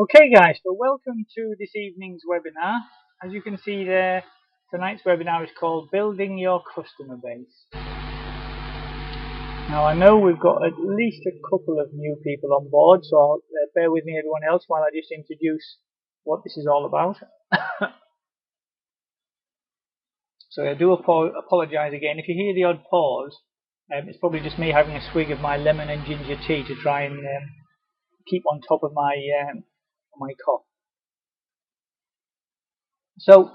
Okay guys, so welcome to this evening's webinar. As you can see there, tonight's webinar is called Building Your Customer Base. Now I know we've got at least a couple of new people on board, so bear with me everyone else while I just introduce what this is all about. So I do apologise again. If you hear the odd pause, it's probably just me having a swig of my lemon and ginger tea to try and keep on top of my cough. So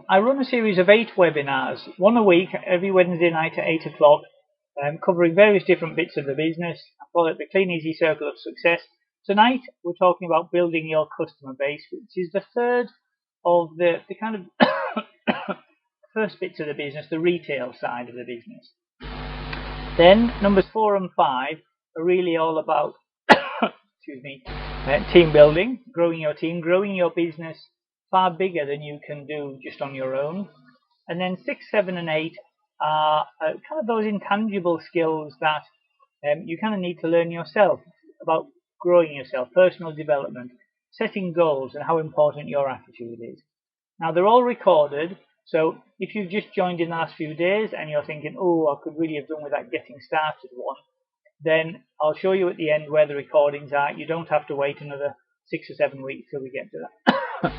I run a series of 8 webinars, one a week, every Wednesday night at 8 o'clock, covering various different bits of the business. I call it the Kleeneze Circle of Success. Tonight we're talking about building your customer base, which is the third of the kind of first bits of the business, the retail side of the business. Then numbers 4 and 5 are really all about excuse me, team building, growing your team, growing your business far bigger than you can do just on your own. And then 6, 7 and 8 are kind of those intangible skills that you kind of need to learn yourself about growing yourself, personal development, setting goals, and how important your attitude is. Now they're all recorded, so if you've just joined in the last few days and you're thinking, oh, I could really have done with that getting started one, then I'll show you at the end where the recordings are. You don't have to wait another 6 or 7 weeks till we get to that.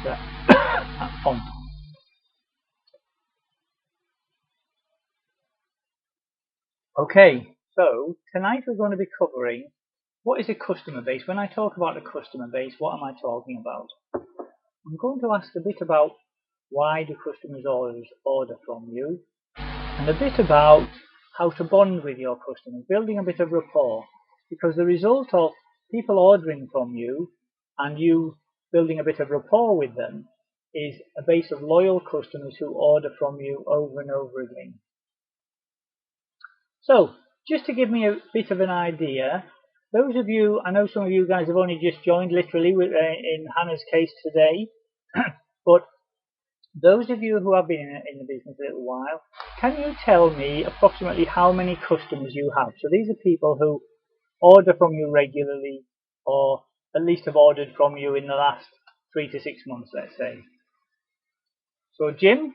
that point. Okay, so tonight we're going to be covering what is a customer base. When I talk about a customer base, what am I talking about? I'm going to ask a bit about why do customers always order from you, and a bit about how to bond with your customers, building a bit of rapport, because the result of people ordering from you and you building a bit of rapport with them is a base of loyal customers who order from you over and over again. So, just to give me a bit of an idea, those of you, I know some of you guys have only just joined, literally, in Hannah's case today, but those of you who have been in the business a little while, can you tell me approximately how many customers you have? So these are people who order from you regularly, or at least have ordered from you in the last 3 to 6 months, let's say. So Jim,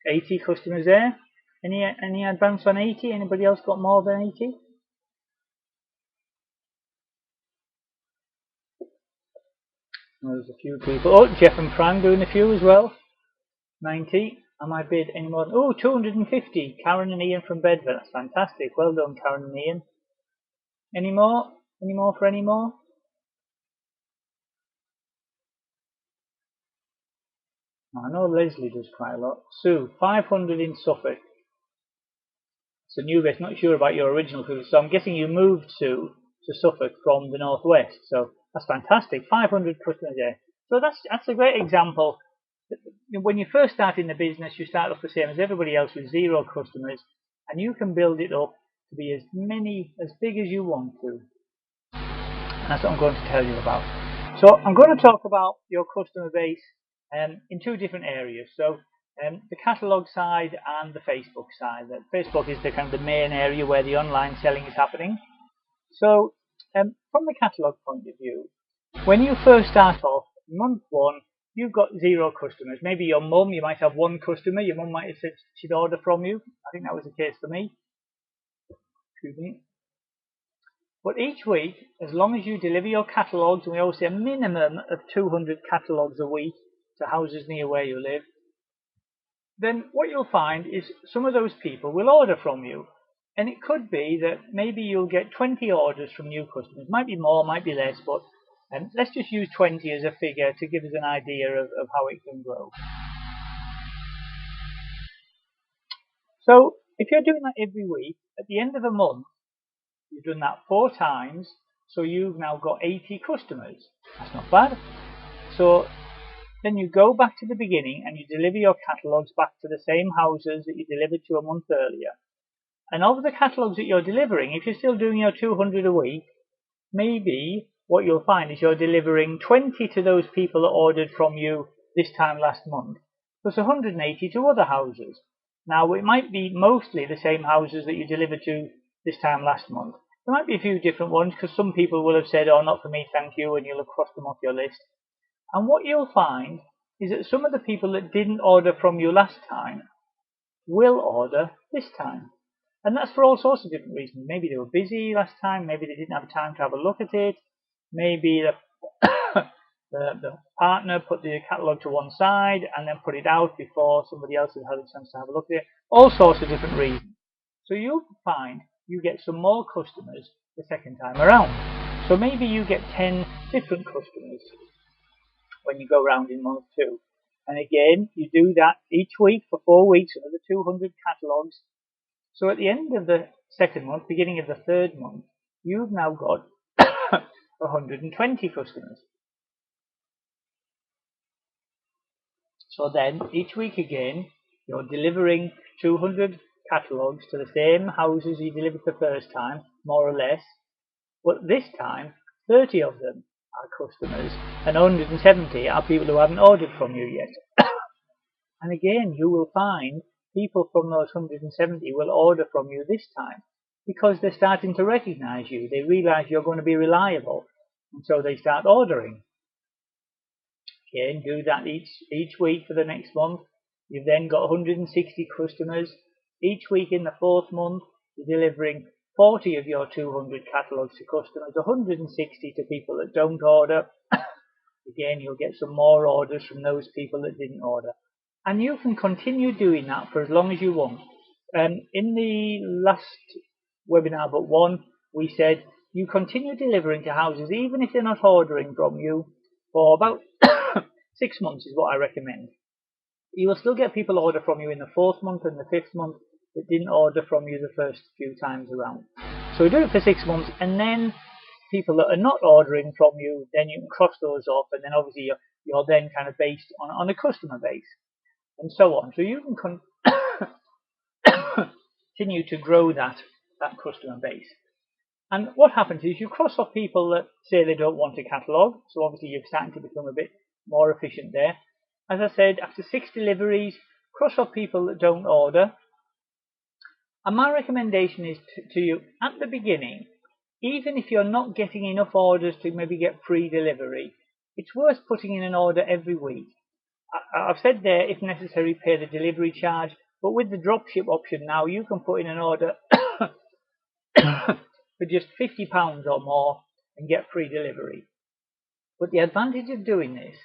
80 customers there. Any advance on 80? Anybody else got more than 80? There's a few people. Oh, Jeff and Fran doing a few as well. 90. Am I bid any more? Oh, 250. Karen and Ian from Bedford. That's fantastic. Well done, Karen and Ian. Any more? Any more for any more? I know Leslie does quite a lot. Sue, 500 in Suffolk. It's a new base. Not sure about your original figure. So I'm guessing you moved, Sue, to Suffolk from the northwest. So that's fantastic. 500 customers there. So that's a great example. When you first start in the business, you start off the same as everybody else with 0 customers, and you can build it up to be as big as you want to. And that's what I'm going to tell you about. So I'm going to talk about your customer base in 2 different areas. So the catalogue side and the Facebook side. Facebook is the kind of the main area where the online selling is happening. So from the catalogue point of view, when you first start off, month 1, you've got 0 customers. Maybe your mum, you might have 1 customer. Your mum might have said she'd order from you. I think that was the case for me. Excuse me. But each week, as long as you deliver your catalogues, and we always say a minimum of 200 catalogues a week to houses near where you live, then what you'll find is some of those people will order from you. And it could be that maybe you'll get 20 orders from new customers. Might be more, might be less, but let's just use 20 as a figure to give us an idea of how it can grow. So if you're doing that every week, at the end of a month, you've done that 4 times, so you've now got 80 customers. That's not bad. So then you go back to the beginning and you deliver your catalogues back to the same houses that you delivered to a month earlier. And of the catalogues that you're delivering, if you're still doing your 200 a week, maybe what you'll find is you're delivering 20 to those people that ordered from you this time last month, plus 180 to other houses. Now, it might be mostly the same houses that you delivered to this time last month, There might be a few different ones because some people will have said, oh, not for me, thank you, and you'll have crossed them off your list. And what you'll find is that some of the people that didn't order from you last time will order this time. And that's for all sorts of different reasons. Maybe they were busy last time, maybe they didn't have time to have a look at it, maybe the partner put the catalogue to one side and then put it out before somebody else had had a chance to have a look at it. All sorts of different reasons. So you'll find you get some more customers the second time around. So maybe you get 10 different customers when you go round in month 2. And again, you do that each week for 4 weeks, another 200 catalogues. So at the end of the second month, beginning of the third month, you've now got 120 customers. So then, each week again, you're delivering 200 catalogues to the same houses you delivered the first time, more or less. But this time, 30 of them are customers, and 170 are people who haven't ordered from you yet. And again, you will find people from those 170 will order from you this time because they're starting to recognize you. They realize you're going to be reliable, and so they start ordering. Again, do that each week for the next month. You've then got 160 customers. Each week in the fourth month, you're delivering 40 of your 200 catalogues to customers, 160 to people that don't order. Again, you'll get some more orders from those people that didn't order. And you can continue doing that for as long as you want. In the last webinar but one, we said you continue delivering to houses even if they're not ordering from you for about 6 months is what I recommend. You will still get people order from you in the 4th month and the 5th month that didn't order from you the first few times around. So do it for 6 months, and then people that are not ordering from you, then you can cross those off, and then obviously you're then kind of based on a customer base, and so on. So you can continue to grow that customer base. And what happens is you cross off people that say they don't want a catalogue, so obviously you're starting to become a bit more efficient there. As I said, after 6 deliveries, cross off people that don't order. And my recommendation is to you at the beginning, even if you're not getting enough orders to maybe get free delivery, it's worth putting in an order every week. I've said there, if necessary, pay the delivery charge, but with the dropship option now, you can put in an order for just £50 or more and get free delivery. But the advantage of doing this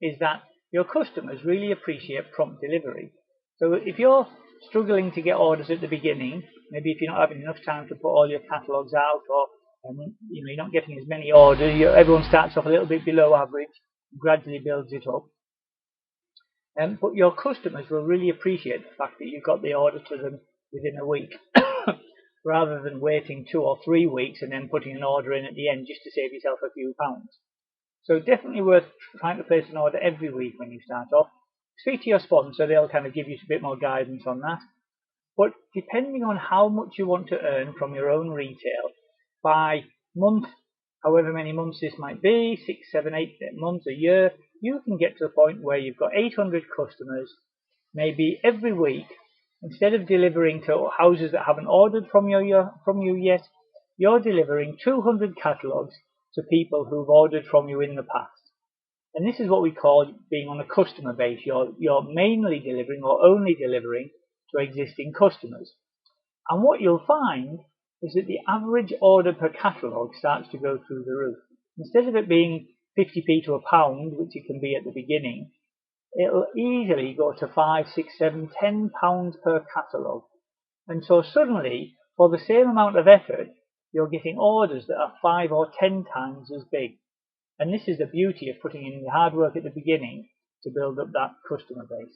is that your customers really appreciate prompt delivery. So if you're struggling to get orders at the beginning, maybe if you're not having enough time to put all your catalogues out, or you're not getting as many orders, everyone starts off a little bit below average, gradually builds it up. But your customers will really appreciate the fact that you got the order to them within a week, rather than waiting 2 or 3 weeks and then putting an order in at the end just to save yourself a few pounds. So definitely worth trying to place an order every week when you start off. Speak to your sponsor, they'll kind of give you a bit more guidance on that. But depending on how much you want to earn from your own retail, by month, however many months this might be, 6, 7, 8 months, a year, you can get to the point where you've got 800 customers, maybe every week. Instead of delivering to houses that haven't ordered from you yet, you're delivering 200 catalogues to people who've ordered from you in the past. And this is what we call being on a customer base. You're mainly delivering or only delivering to existing customers. And what you'll find is that the average order per catalogue starts to go through the roof. Instead of it being 50p to £1, which it can be at the beginning, it'll easily go to 5, 6, 7, 10 pounds per catalogue. And so suddenly, for the same amount of effort, you're getting orders that are 5 or 10 times as big. And this is the beauty of putting in the hard work at the beginning to build up that customer base.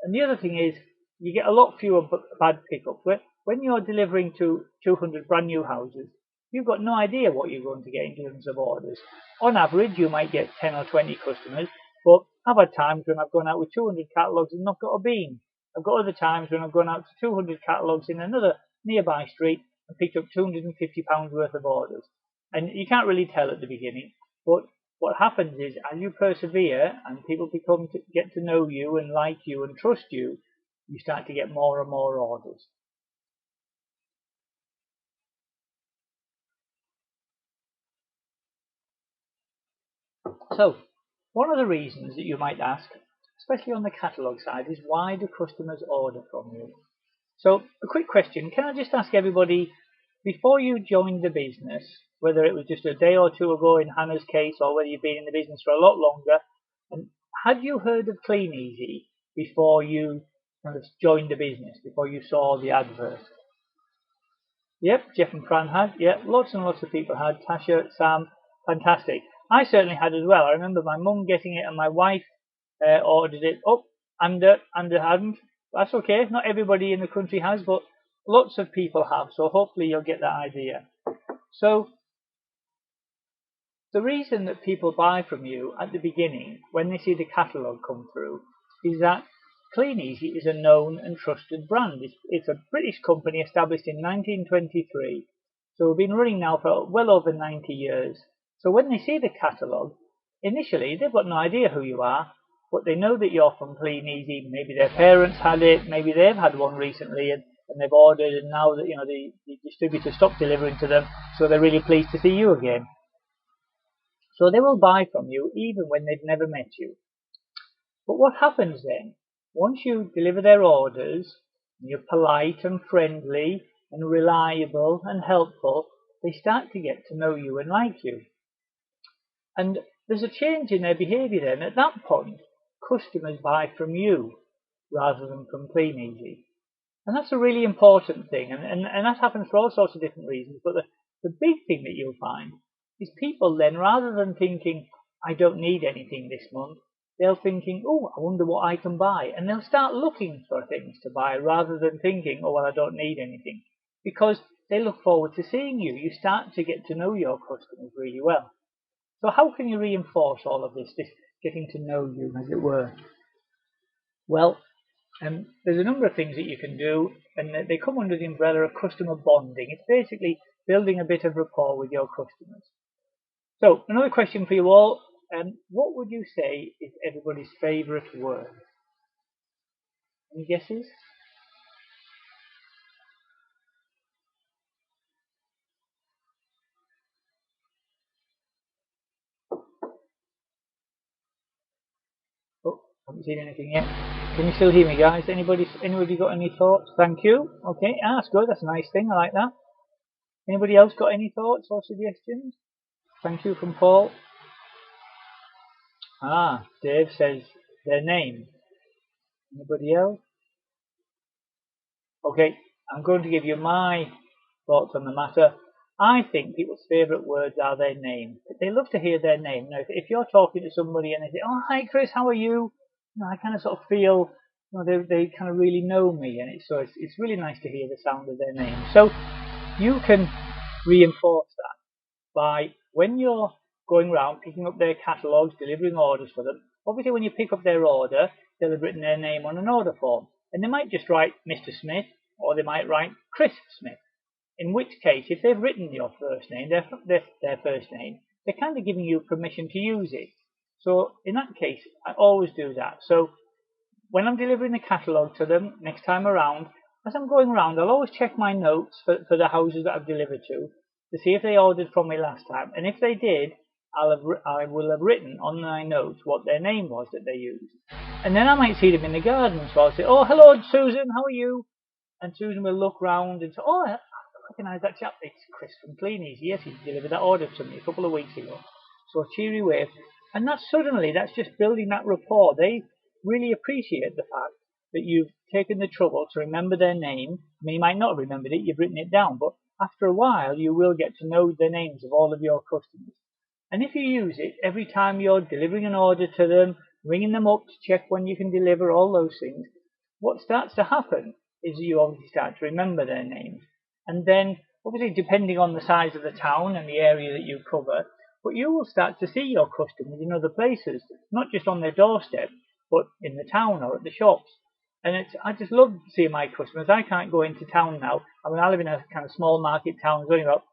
And the other thing is, you get a lot fewer bad pickups. When you're delivering to 200 brand new houses, you've got no idea what you're going to get in terms of orders. On average, you might get 10 or 20 customers, but I've had times when I've gone out with 200 catalogues and not got a bean. I've got other times when I've gone out to 200 catalogues in another nearby street and picked up £250 worth of orders. And you can't really tell at the beginning, but what happens is, as you persevere and people get to know you and like you and trust you, you start to get more and more orders. So, one of the reasons that you might ask, especially on the catalogue side, is why do customers order from you? So, a quick question. Can I just ask everybody, before you joined the business, whether it was just a day or two ago in Hannah's case, or whether you've been in the business for a lot longer, and had you heard of Kleeneze before you kind of joined the business, before you saw the advert? Yep, Jeff and Fran had. Yeah, lots and lots of people had. Tasha, Sam, fantastic. I certainly had as well. I remember my mum getting it and my wife ordered it. Oh, Amanda hadn't. That's okay. Not everybody in the country has, but lots of people have. So hopefully you'll get that idea. So the reason that people buy from you at the beginning, when they see the catalogue come through, is that Kleeneze is a known and trusted brand. It's a British company established in 1923. So we've been running now for well over 90 years. So when they see the catalogue, initially they've got no idea who you are, but they know that you're from Kleeneze. Maybe their parents had it, maybe they've had one recently and they've ordered, and now that the distributor stopped delivering to them, so they're really pleased to see you again. So they will buy from you even when they've never met you. But what happens then? Once you deliver their orders, and you're polite and friendly and reliable and helpful, they start to get to know you and like you. And there's a change in their behaviour then. At that point, customers buy from you rather than from Kleeneze. And that's a really important thing. And that happens for all sorts of different reasons. But the big thing that you'll find is people then, rather than thinking, I don't need anything this month, they'll thinking, oh, I wonder what I can buy. And they'll start looking for things to buy rather than thinking, oh, well, I don't need anything. Because they look forward to seeing you. You start to get to know your customers really well. So how can you reinforce all of this getting to know you, as it were? Well, there's a number of things that you can do, and they come under the umbrella of customer bonding. It's basically building a bit of rapport with your customers. So, another question for you all. What would you say is everybody's favourite word? Any guesses? Oh, haven't seen anything yet. Can you still hear me, guys? Anybody got any thoughts? Thank you. Okay, that's good. That's a nice thing. I like that. Anybody else got any thoughts or suggestions? Thank you from Paul. Dave says their name. Anybody else? Okay, I'm going to give you my thoughts on the matter. I think people's favourite words are their name. They love to hear their name. Now, if you're talking to somebody and they say, "Oh, hi, Chris, how are you?" I kind of sort of feel, they kind of really know me, and it's really nice to hear the sound of their name. So you can reinforce that by, when you're going around picking up their catalogues, delivering orders for them. Obviously, when you pick up their order, they'll have written their name on an order form, and they might just write Mr. Smith, or they might write Chris Smith. In which case, if they've written your first name, their first name, they're kind of giving you permission to use it. So in that case, I always do that. So when I'm delivering the catalogue to them next time around, as I'm going around, I'll always check my notes for the houses that I've delivered to see if they ordered from me last time. And if they did, I will have written on my notes what their name was that they used. And then I might see them in the garden, so I'll say, "Oh, hello, Susan, how are you?" And Susan will look round and say, "Oh, I recognise that chap. It's Chris from Kleeneze. Yes, he delivered that order to me a couple of weeks ago." So a cheery wave. And that's just building that rapport. They really appreciate the fact that you've taken the trouble to remember their name. I mean, you might not have remembered it, you've written it down, but after a while you will get to know the names of all of your customers. And if you use it every time you're delivering an order to them, ringing them up to check when you can deliver, all those things, what starts to happen is you obviously start to remember their names. And then, obviously, depending on the size of the town and the area that you cover, but you will start to see your customers in other places, not just on their doorstep, but in the town or at the shops. And I just love seeing my customers. I can't go into town now. I mean, I live in a kind of small market town, there's only about,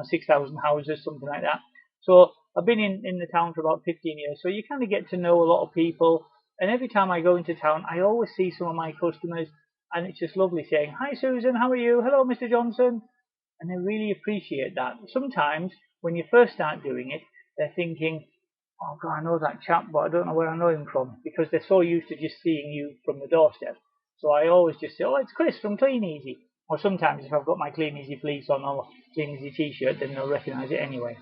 6,000 houses, something like that. So I've been in the town for about 15 years, so you kind of get to know a lot of people. And every time I go into town, I always see some of my customers, and it's just lovely saying, "Hi, Susan, how are you? Hello, Mr. Johnson." And they really appreciate that. Sometimes, when you first start doing it, they're thinking, oh God, I know that chap, but I don't know where I know him from, because they're so used to just seeing you from the doorstep. So I always just say, oh, it's Chris from Kleeneze. Or sometimes if I've got my Kleeneze fleece on or Kleeneze t-shirt, then they'll recognise it anyway.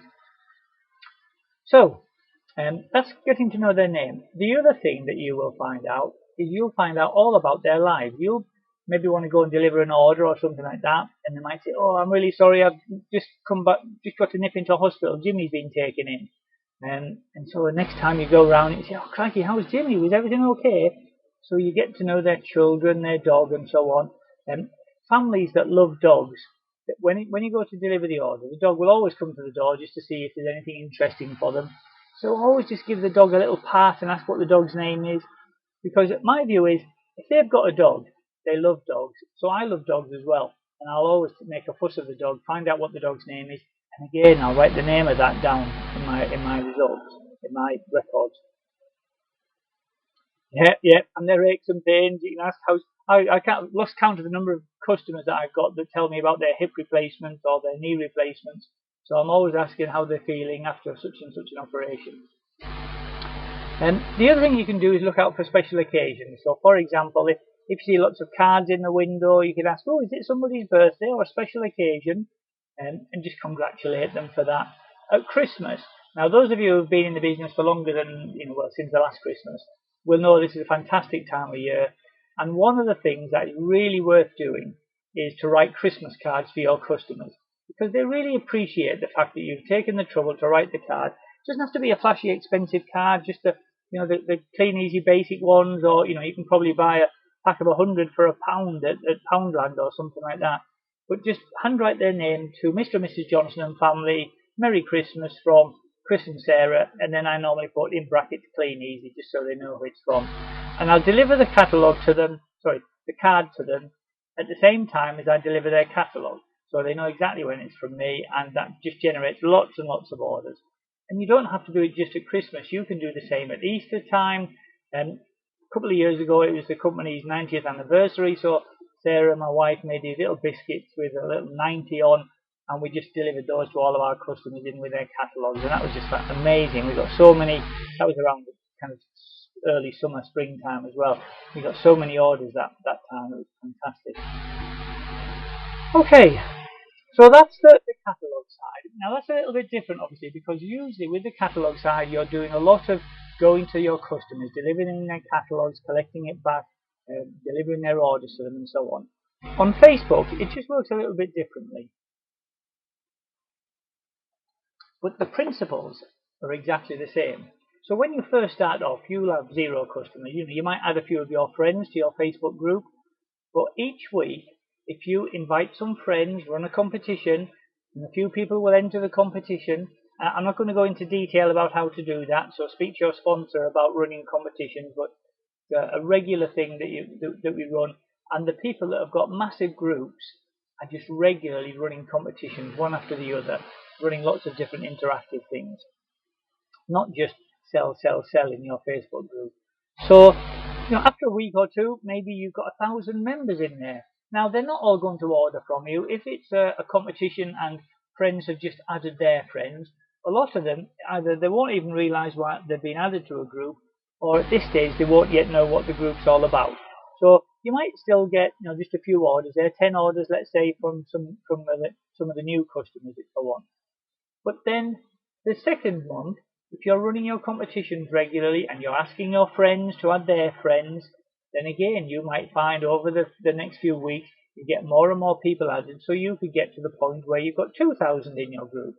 So, that's getting to know their name. The other thing that you will find out is you'll find out all about their lives. You'll maybe want to go and deliver an order or something like that, and they might say, oh, I'm really sorry, I've just come back, just got to nip into hospital, Jimmy's been taken in. And so the next time you go around, you say, oh, crikey, how's Jimmy? Was everything okay? So you get to know their children, their dog, and so on. Families that love dogs, when you go to deliver the order, the dog will always come to the door just to see if there's anything interesting for them. So always just give the dog a little pat and ask what the dog's name is. Because my view is, if they've got a dog, they love dogs. So I love dogs as well. And I'll always make a fuss of the dog, find out what the dog's name is, and again, I'll write the name of that down in my results, in my records. Yeah, and their aches and pains. You can ask how I can't lost count of the number of customers that I've got that tell me about their hip replacements or their knee replacements. So I'm always asking how they're feeling after such and such an operation. And the other thing you can do is look out for special occasions. So, for example, if you see lots of cards in the window, you can ask, oh, is it somebody's birthday or a special occasion? And just congratulate them for that. At Christmas, now those of you who've been in the business for longer than, since the last Christmas, will know this is a fantastic time of year. And one of the things that is really worth doing is to write Christmas cards for your customers, because they really appreciate the fact that you've taken the trouble to write the card. It doesn't have to be a flashy, expensive card, just the Kleeneze basic ones, or you can probably buy a pack of 100 for £1 at Poundland or something like that. But just handwrite their name to Mr. and Mrs. Johnson and family, Merry Christmas from Chris and Sarah, and then I normally put in brackets Kleeneze just so they know who it's from. And I'll deliver the catalogue to them, the card to them, at the same time as I deliver their catalogue. So they know exactly when it's from me, and that just generates lots and lots of orders. And you don't have to do it just at Christmas. You can do the same at Easter time. A couple of years ago, it was the company's 90th anniversary, so Sarah, my wife, made these little biscuits with a little 90 on, and we just delivered those to all of our customers in with their catalogues, and that was just amazing. We got so many. That was around kind of early summer, springtime as well. We got so many orders that time. It was fantastic. Okay. So that's the catalogue side. Now that's a little bit different, obviously, because usually with the catalogue side, you're doing a lot of going to your customers, delivering their catalogues, collecting it back, delivering their orders to them, and so on. On Facebook, it just works a little bit differently. But the principles are exactly the same. So when you first start off, you'll have 0 customers. You might add a few of your friends to your Facebook group, but each week, if you invite some friends, run a competition, and a few people will enter the competition. I'm not going to go into detail about how to do that, so speak to your sponsor about running competitions, but a regular thing that we run. And the people that have got massive groups are just regularly running competitions, one after the other, running lots of different interactive things. Not just sell in your Facebook group. So, after a week or two, maybe you've got 1,000 members in there. Now, they're not all going to order from you. If it's a competition and friends have just added their friends, a lot of them, either they won't even realise why they've been added to a group, or at this stage, they won't yet know what the group's all about. So you might still get, just a few orders there, 10 orders, let's say, from some of the new customers, if I want. But then the second month, if you're running your competitions regularly and you're asking your friends to add their friends, then again, you might find over the next few weeks, you get more and more people added, so you could get to the point where you've got 2,000 in your group.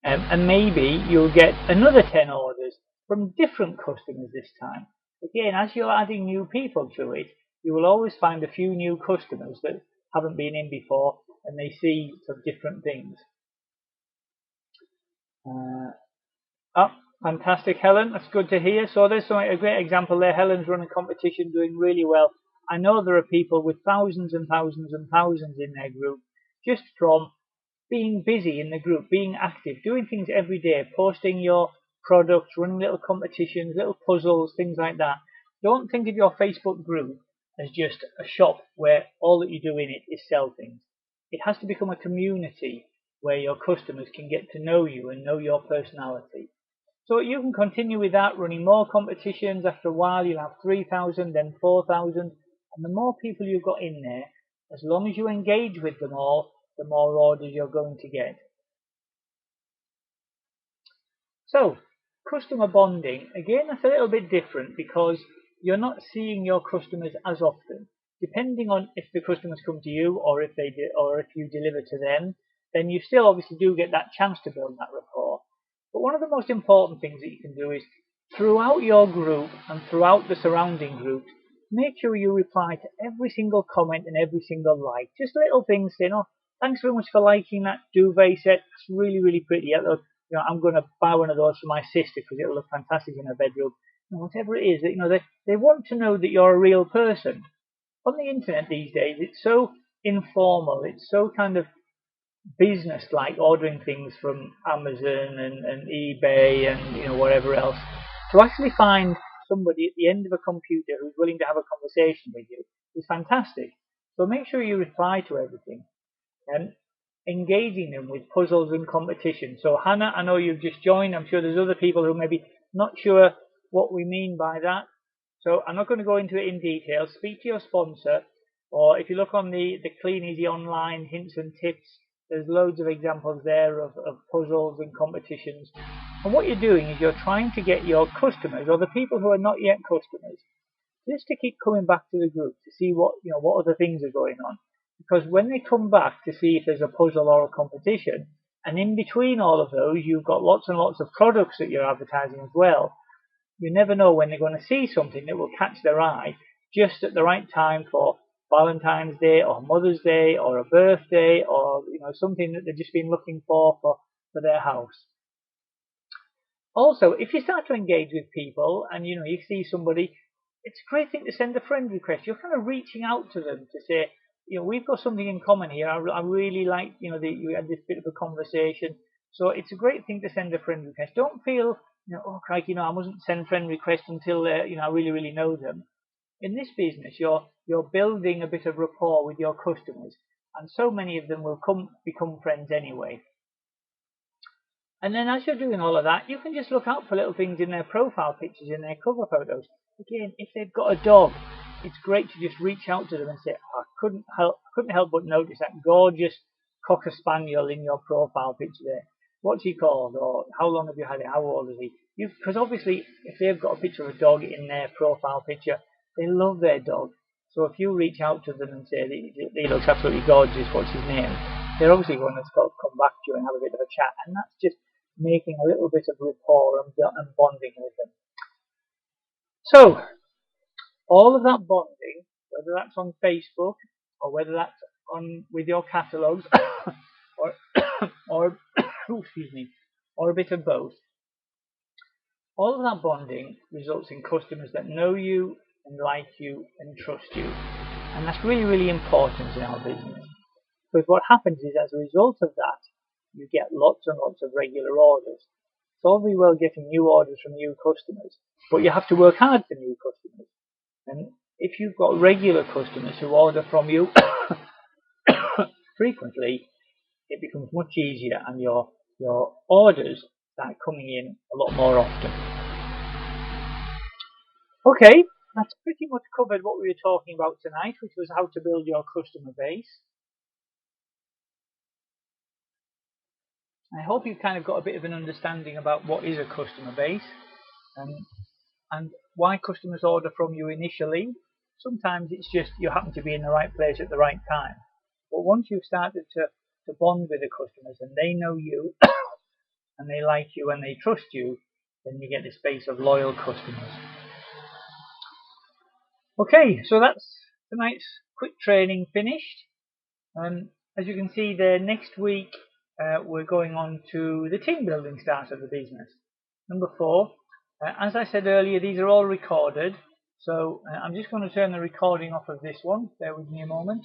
And maybe you'll get another 10 orders from different customers this time. Again, as you're adding new people to it, you will always find a few new customers that haven't been in before, and they see some different things. Fantastic, Helen. That's good to hear. So there's a great example there. Helen's running competition, doing really well. I know there are people with thousands and thousands and thousands in their group just from being busy in the group, being active, doing things every day, posting your products, running little competitions, little puzzles, things like that. Don't think of your Facebook group as just a shop where all that you do in it is sell things. It has to become a community where your customers can get to know you and know your personality. So you can continue with that, running more competitions. After a while you'll have 3,000, then 4,000, and the more people you've got in there, as long as you engage with them all, the more orders you're going to get. So, customer bonding, again, that's a little bit different because you're not seeing your customers as often. Depending on if the customers come to you or if you deliver to them, then you still obviously do get that chance to build that rapport. But one of the most important things that you can do is throughout your group and throughout the surrounding groups, make sure you reply to every single comment and every single like. Just little things saying, oh, thanks very much for liking that duvet set. It's really, really pretty. I'm going to buy one of those for my sister because it'll look fantastic in her bedroom. Whatever it is, they want to know that you're a real person. On the internet these days, it's so informal. It's so kind of business-like, ordering things from Amazon and eBay and whatever else. To actually find somebody at the end of a computer who's willing to have a conversation with you is fantastic. So make sure you reply to everything. And engaging them with puzzles and competition. So Hannah, I know you've just joined. I'm sure there's other people who may be not sure what we mean by that. So I'm not going to go into it in detail. Speak to your sponsor, or if you look on the Kleeneze online hints and tips, there's loads of examples there of puzzles and competitions. And what you're doing is you're trying to get your customers, or the people who are not yet customers, just to keep coming back to the group to see what other things are going on. Because when they come back to see if there's a puzzle or a competition, and in between all of those you've got lots and lots of products that you're advertising as well, you never know when they're going to see something that will catch their eye just at the right time for Valentine's Day or Mother's Day or a birthday or something that they've just been looking for their house. Also, if you start to engage with people and you see somebody, it's a great thing to send a friend request. You're kind of reaching out to them to say, we've got something in common here. I really like, that you had this bit of a conversation. So it's a great thing to send a friend request. Don't feel, oh crikey, I mustn't send friend requests until I really, really know them. In this business, you're building a bit of rapport with your customers, and so many of them will become friends anyway. And then as you're doing all of that, you can just look out for little things in their profile pictures, in their cover photos. Again, if they've got a dog, it's great to just reach out to them and say, oh, I couldn't help but notice that gorgeous Cocker Spaniel in your profile picture there. What's he called? Or how long have you had it? How old is he? Because obviously, if they've got a picture of a dog in their profile picture, they love their dog. So if you reach out to them and say, he looks absolutely gorgeous, what's his name? They're obviously going to come back to you and have a bit of a chat. And that's just making a little bit of rapport and bonding with them. So, all of that bonding, whether that's on Facebook or whether that's with your catalogues or excuse me, or a bit of both, all of that bonding results in customers that know you and like you and trust you. And that's really, really important in our business. Because what happens is, as a result of that, you get lots and lots of regular orders. It's all very well getting new orders from new customers, but you have to work hard for new customers. And if you've got regular customers who order from you frequently, it becomes much easier and your orders start coming in a lot more often. Okay, that's pretty much covered what we were talking about tonight, which was how to build your customer base. I hope you've kind of got a bit of an understanding about what is a customer base and why customers order from you initially. Sometimes it's just you happen to be in the right place at the right time. But once you've started to bond with the customers and they know you and they like you and they trust you, then you get this base of loyal customers. Okay, so that's tonight's quick training finished. As you can see there, next week we're going on to the team building start of the business. Number 4. As I said earlier, these are all recorded. So I'm just going to turn the recording off of this one. Bear with me a moment.